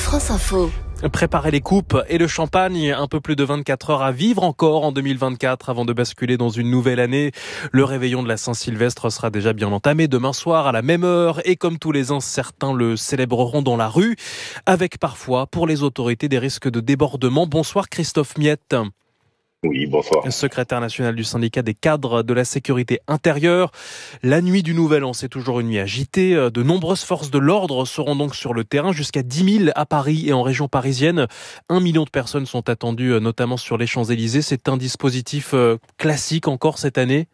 France Info. Préparer les coupes et le champagne, un peu plus de 24 heures à vivre encore en 2024 avant de basculer dans une nouvelle année. Le réveillon de la Saint-Sylvestre sera déjà bien entamé demain soir à la même heure et comme tous les ans, certains le célébreront dans la rue avec parfois pour les autorités des risques de débordement. Bonsoir Christophe Miette. Oui, bonsoir. Secrétaire national du syndicat des cadres de la sécurité intérieure. La nuit du Nouvel An, c'est toujours une nuit agitée. De nombreuses forces de l'ordre seront donc sur le terrain, jusqu'à 10 000 à Paris et en région parisienne. 1 million de personnes sont attendues, notamment sur les Champs-Élysées. C'est un dispositif classique encore cette année.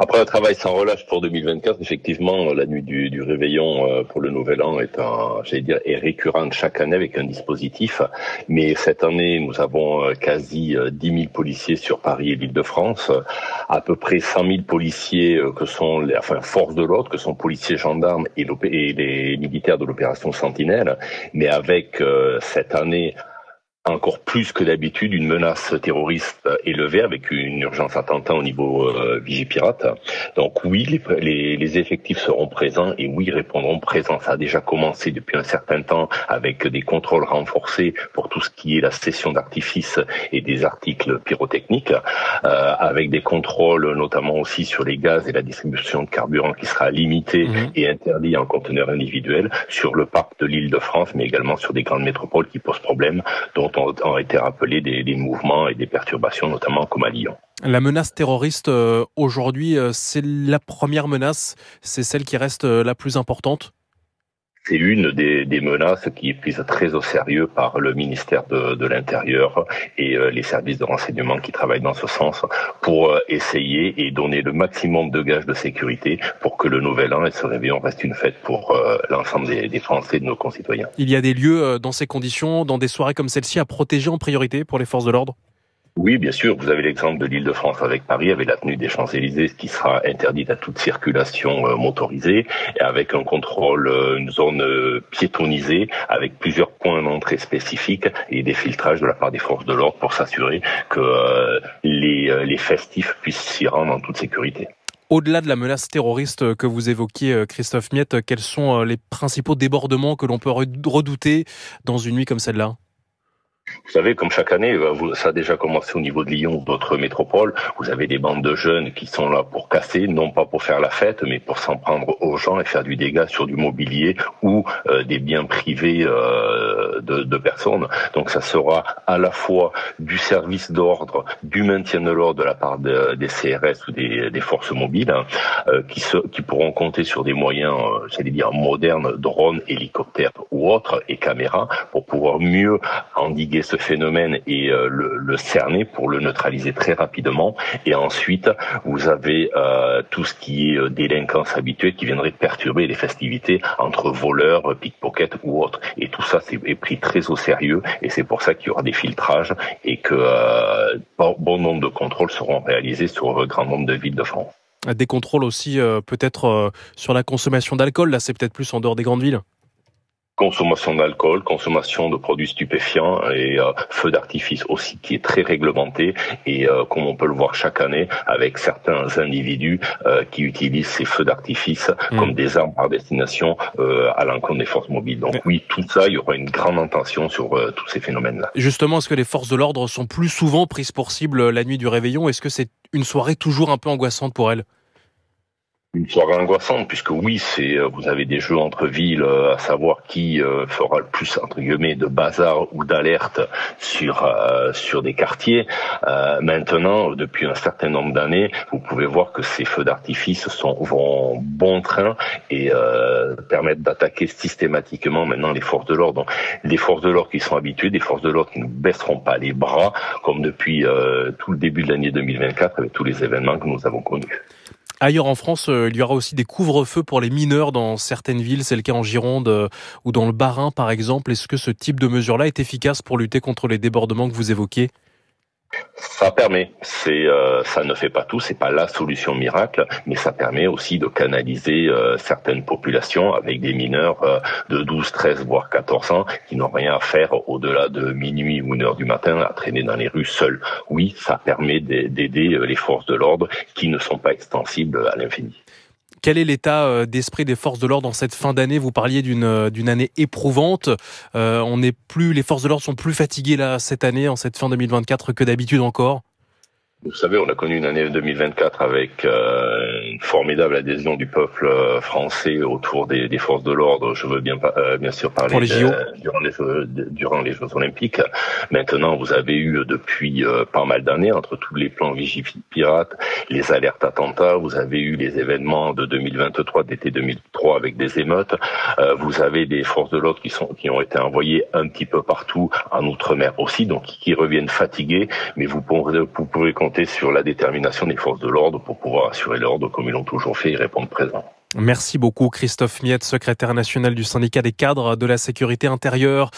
Après un travail sans relâche pour 2024, effectivement, la nuit du réveillon pour le Nouvel An est récurrente chaque année avec un dispositif. Mais cette année, nous avons quasi 10 000 policiers sur Paris et l'Île-de-France, à peu près 100 000 policiers que sont forces de l'ordre, que sont policiers, gendarmes et les militaires de l'opération Sentinelle. Mais avec cette année encore plus que d'habitude, une menace terroriste élevée avec une urgence attentat au niveau Vigipirate. Donc oui, les effectifs seront présents et oui, répondront présents. Ça a déjà commencé depuis un certain temps avec des contrôles renforcés pour tout ce qui est la cession d'artifices et des articles pyrotechniques, avec des contrôles notamment aussi sur les gaz et la distribution de carburant qui sera limitée et interdit en conteneur individuel sur le parc de l'Île-de-France, mais également sur des grandes métropoles qui posent problème, dont ont été rappelés des mouvements et des perturbations, notamment comme à Lyon. La menace terroriste aujourd'hui, c'est la première menace, c'est celle qui reste la plus importante? C'est une des menaces qui est prise très au sérieux par le ministère de l'Intérieur et les services de renseignement qui travaillent dans ce sens pour essayer et donner le maximum de gages de sécurité pour que le Nouvel An et ce réveillon reste une fête pour l'ensemble des Français, de nos concitoyens. Il y a des lieux dans ces conditions, dans des soirées comme celle-ci, à protéger en priorité pour les forces de l'ordre? Oui, bien sûr. Vous avez l'exemple de l'Île-de-France avec Paris, avec l'avenue des Champs-Élysées, qui sera interdite à toute circulation motorisée, et avec un contrôle, une zone piétonnisée, avec plusieurs points d'entrée spécifiques et des filtrages de la part des forces de l'ordre pour s'assurer que les festifs puissent s'y rendre en toute sécurité. Au-delà de la menace terroriste que vous évoquiez, Christophe Miette, quels sont les principaux débordements que l'on peut redouter dans une nuit comme celle-là ? Vous savez, comme chaque année, ça a déjà commencé au niveau de Lyon ou d'autres métropoles. Vous avez des bandes de jeunes qui sont là pour casser, non pas pour faire la fête, mais pour s'en prendre aux gens et faire du dégât sur du mobilier ou des biens privés de personnes. Donc ça sera à la fois du service d'ordre, du maintien de l'ordre de la part des CRS ou des forces mobiles, qui pourront compter sur des moyens, j'allais dire, modernes, drones, hélicoptères ou autres, et caméras, pour pouvoir mieux endiguer ce phénomène et le cerner pour le neutraliser très rapidement. Et ensuite, vous avez tout ce qui est délinquance habituelle qui viendrait perturber les festivités entre voleurs, pickpockets ou autres. Et tout ça est pris très au sérieux et c'est pour ça qu'il y aura des filtrages et que bon nombre de contrôles seront réalisés sur un grand nombre de villes de France. Des contrôles aussi peut-être sur la consommation d'alcool, là c'est peut-être plus en dehors des grandes villes. Consommation d'alcool, consommation de produits stupéfiants et feu d'artifice aussi qui est très réglementé et comme on peut le voir chaque année avec certains individus qui utilisent ces feux d'artifice comme des armes par destination à l'encontre des forces mobiles. Donc oui, tout ça, il y aura une grande attention sur tous ces phénomènes-là. Justement, est-ce que les forces de l'ordre sont plus souvent prises pour cible la nuit du réveillon? Est-ce que c'est une soirée toujours un peu angoissante pour elles? Une soirée angoissante, puisque oui, vous avez des jeux entre villes, à savoir qui fera le plus entre guillemets de bazar ou d'alerte sur des quartiers. Maintenant, depuis un certain nombre d'années, vous pouvez voir que ces feux d'artifice vont bon train et permettent d'attaquer systématiquement maintenant les forces de l'ordre. Donc, les forces de l'ordre qui sont habituées, des forces de l'ordre qui ne baisseront pas les bras, comme depuis tout le début de l'année 2024 avec tous les événements que nous avons connus. Ailleurs en France, il y aura aussi des couvre-feux pour les mineurs dans certaines villes. C'est le cas en Gironde ou dans le Bas-Rhin, par exemple. Est-ce que ce type de mesure-là est efficace pour lutter contre les débordements que vous évoquez ? Ça permet, ça ne fait pas tout, c'est pas la solution miracle, mais ça permet aussi de canaliser certaines populations avec des mineurs de 12, 13, voire 14 ans qui n'ont rien à faire au-delà de minuit ou 1h du matin à traîner dans les rues seuls. Oui, ça permet d'aider les forces de l'ordre qui ne sont pas extensibles à l'infini. Quel est l'état d'esprit des forces de l'ordre en cette fin d'année? Vous parliez d'une année éprouvante. Les forces de l'ordre sont plus fatiguées là cette année, en cette fin 2024, que d'habitude encore? Vous savez, on a connu une année 2024 avec une formidable adhésion du peuple français autour des forces de l'ordre. Je veux bien sûr parler Pour les JO. durant les Jeux Olympiques. Maintenant, vous avez eu depuis pas mal d'années, entre tous les plans Vigipirate, les alertes attentats, vous avez eu les événements de 2023, d'été 2003 avec des émeutes. Vous avez des forces de l'ordre qui ont été envoyées un petit peu partout, en Outre-mer aussi, donc qui reviennent fatigués, mais vous pouvez compter sur la détermination des forces de l'ordre pour pouvoir assurer l'ordre comme ils l'ont toujours fait et répondre présent. Merci beaucoup Christophe Miette, secrétaire national du syndicat des cadres de la sécurité intérieure.